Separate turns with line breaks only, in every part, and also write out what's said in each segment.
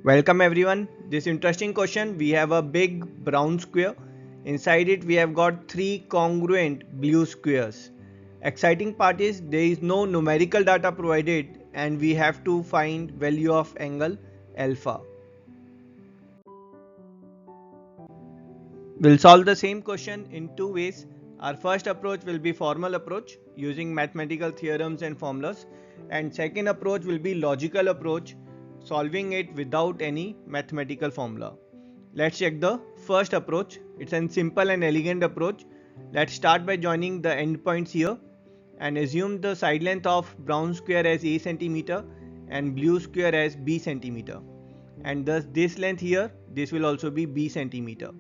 Welcome everyone. This interesting question, we have a big brown square. Inside it we have got three congruent blue squares. Exciting part is there is no numerical data provided and we have to find value of angle alpha. We'll solve the same question in two ways. Our first approach will be formal approach using mathematical theorems and formulas, and second approach will be logical approach, solving it without any mathematical formula. Let's check the first approach. It's a simple and elegant approach. Let's start by joining the endpoints here and assume the side length of brown square as a centimeter and blue square as b centimeter, and thus this length here, this will also be b centimeter.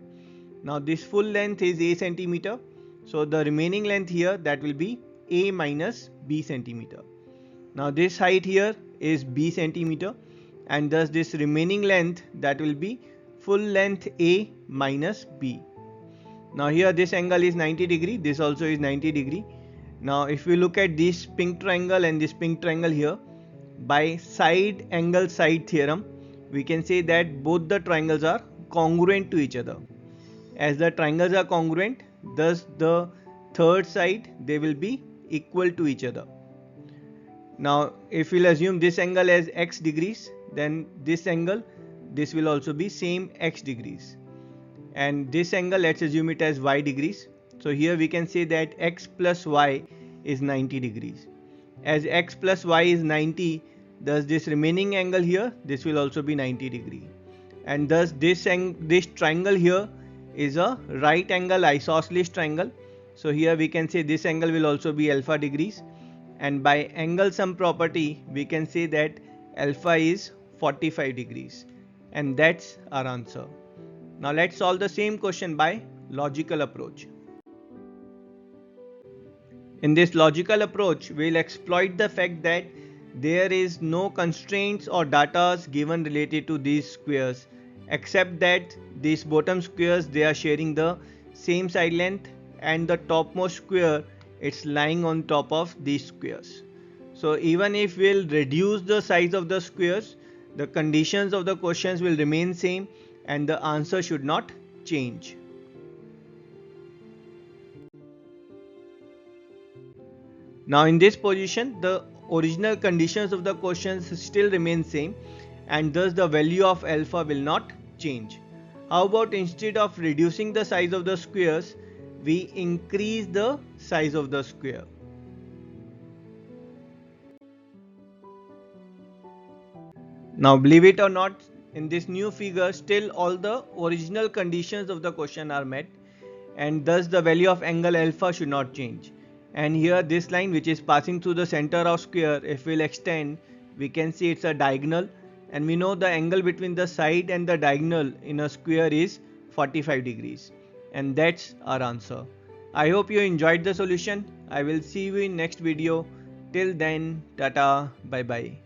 Now this full length is a centimeter, so the remaining length here, that will be a minus b centimeter. Now this height here is b centimeter, and thus this remaining length, that will be full length a minus b. Now here this angle is 90 degree, this also is 90 degree. Now if we look at this pink triangle and this pink triangle here, by side angle side theorem, we can say that both the triangles are congruent to each other. As the triangles are congruent, thus the third side, they will be equal to each other. Now if we'll assume this angle as x degrees, then this angle, this will also be same x degrees, and this angle, let's assume it as y degrees. So here we can say that x plus y is 90 degrees. As x plus y is 90, thus this remaining angle here, this will also be 90 degree, and thus this triangle here is a right angle isosceles triangle. So here we can say this angle will also be alpha degrees, and by angle sum property we can say that alpha is 45 degrees, and that's our answer. Now let's solve the same question by logical approach. In this logical approach, we'll exploit the fact that there is no constraints or data given related to these squares, except that these bottom squares, they are sharing the same side length, and the topmost square, it's lying on top of these squares. So even if we'll reduce the size of the squares, the conditions of the questions will remain same and the answer should not change. Now in this position, the original conditions of the questions still remain same, and thus the value of alpha will not change. How about instead of reducing the size of the squares, we increase the size of the square. Now believe it or not, in this new figure still all the original conditions of the question are met, and thus the value of angle alpha should not change. And here this line which is passing through the center of square, if we'll extend, we can see it's a diagonal, and we know the angle between the side and the diagonal in a square is 45 degrees, and that's our answer. I hope you enjoyed the solution. I will see you in next video. Till then, tata, bye bye.